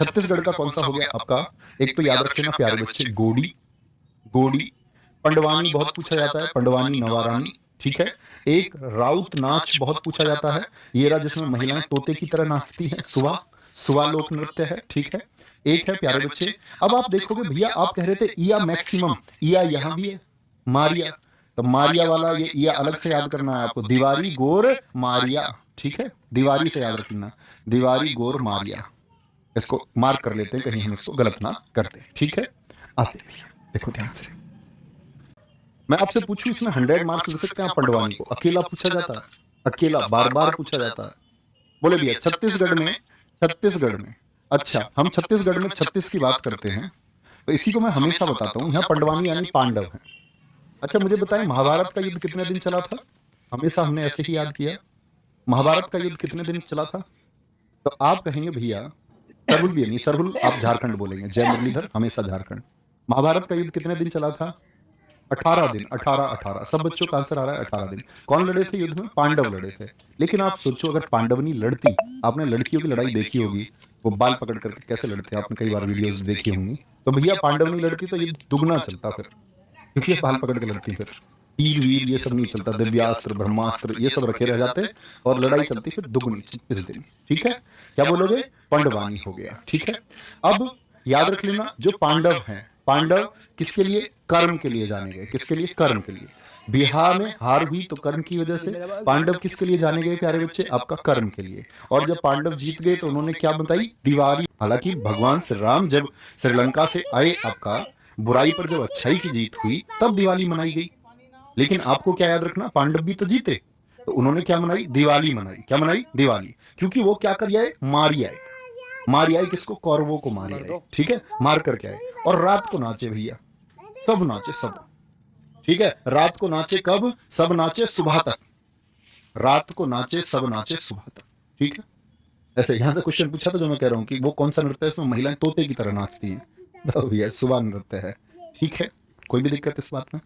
छत्तीसगढ़ का कौन सा हो गया आपका? एक तो याद रख लेना प्यारे बच्चे, गोड़ी, गोड़ी। पंडवानी बहुत पूछा जाता है, पंडवानी नवारानी, ठीक है। एक राउत नाच बहुत पूछा जाता है, ये रहा जिसमें महिलाएं तोते की तरह नाचती हैं, सुवा, सुवा लोक नृत्य है, ठीक है। एक है प्यारे बच्चे, अब आप देखोगे भैया आप कह रहे थे इया मैक्सिमम, इया यहां भी है, मारिया, तो मारिया वाला ये इया अलग से याद करना है आपको, दीवारी गोर मारिया, ठीक है। दीवारी से याद रख लेना, दीवारी गोर मारिया, इसको मार्क कर लेते हैं कहीं हम इसको गलत ना करते, ठीक है। आते भैया देखो ध्यान से, मैं आपसे पूछूं इसमें 100 मार्क्स दे सकते हैं आप पंडवानी को? अकेला पूछा जाता है, अकेला बार बार पूछा जाता है। बोले भैया छत्तीसगढ़ में, छत्तीसगढ़ में, अच्छा हम छत्तीसगढ़ में 36 की बात करते हैं, तो इसी को मैं हमेशा बताता हूँ, यहाँ पंडवानी यानी पांडव है। अच्छा मुझे बताएं महाभारत का युद्ध कितने दिन चला था? हमेशा हमने ऐसे ही याद किया, महाभारत का युद्ध कितने दिन चला था? तो आप कहेंगे भैया सरहुल भी नहीं, सरहुल आप झारखंड बोलेंगे, जय मुरलीधर हमेशा झारखंड। महाभारत का युद्ध कितने दिन चला था? 18 दिन, 18 18, सब बच्चों का आंसर आ रहा है 18 दिन। कौन लड़े थे युद्ध में? पांडव लड़े थे। लेकिन आप सोचो अगर पांडवनी लड़ती, आपने लड़कियों की लड़ाई देखी होगी, वो बाल पकड़ करके कैसे लड़ते हैं, आपने कई बार वीडियोस देखी होंगी, तो भैया पांडवनी लड़ती तो ये दुगना चलता फिर, क्योंकि ये बाल पकड़ के लड़ती, फिर तीर वीर ये सब नहीं चलता, दिव्यास्त्र ब्रह्मास्त्र ये सब रखे रह जाते और लड़ाई चलती फिर दुगनी 36 दिन, ठीक है। क्या बोलोगे? पंडवानी हो गया, ठीक है। अब याद रख लेना जो पांडव हैं, पांडव किसके लिए? कर्म के लिए जाने गए, किसके लिए? कर्म के लिए। बिहार में हार हुई तो कर्म की वजह से, पांडव किसके लिए जाने गए प्यारे बच्चे? आपका कर्म के लिए। और जब पांडव जीत गए तो उन्होंने क्या बताई? दिवाली। हालांकि भगवान श्री राम जब श्रीलंका से आए, आपका बुराई पर जब अच्छाई की जीत हुई तब दिवाली मनाई गई। लेकिन आपको क्या याद रखना, पांडव भी तो जीते, तो उन्होंने क्या मनाई? दिवाली मनाई। क्या मनाई? दिवाली। क्योंकि वो क्या कर आए? मारी आए। मारी आए किसको? कौरवों को मारी आए, ठीक है, मार करके आए। और रात को नाचे भैया, कब नाचे? सब, ठीक है। रात को नाचे कब? सब नाचे सुबह तक, रात को नाचे सब नाचे सुबह तक, ठीक है। ऐसे यहां से क्वेश्चन पूछा था जो मैं कह रहा हूं कि वो कौन सा नृत्य है इसमें महिलाएं तोते की तरह नाचती हैं, तो भैया सुबह नृत्य है, ठीक है। कोई भी दिक्कत इस बात में?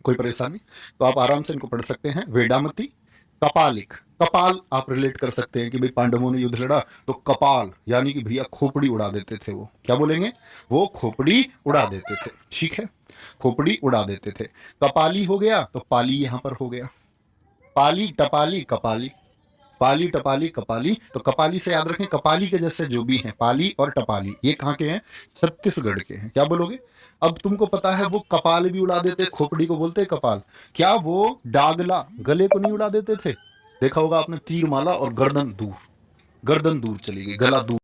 कोई परेशानी? तो आप आराम से इनको पढ़ सकते हैं। वेदामती, कपालिक, कपाल आप रिलेट कर सकते हैं कि भाई पांडवों ने युद्ध लड़ा तो कपाल यानी कि भैया खोपड़ी उड़ा देते थे वो, क्या बोलेंगे? वो खोपड़ी उड़ा देते थे, ठीक है, खोपड़ी उड़ा देते थे। कपाली हो गया तो पाली यहां पर हो गया, पाली टपाली कपाली, पाली टपाली कपाली, तो कपाली से याद रखें कपाली के जैसे जो भी हैं पाली और टपाली ये कहां के हैं? छत्तीसगढ़ के हैं। क्या बोलोगे? अब तुमको पता है वो कपाल भी उड़ा देते, खोपड़ी को बोलते कपाल, क्या वो डागला गले को नहीं उड़ा देते थे? देखा होगा आपने, तीर माला और गर्दन दूर, गर्दन दूर चली गई, गला दूर।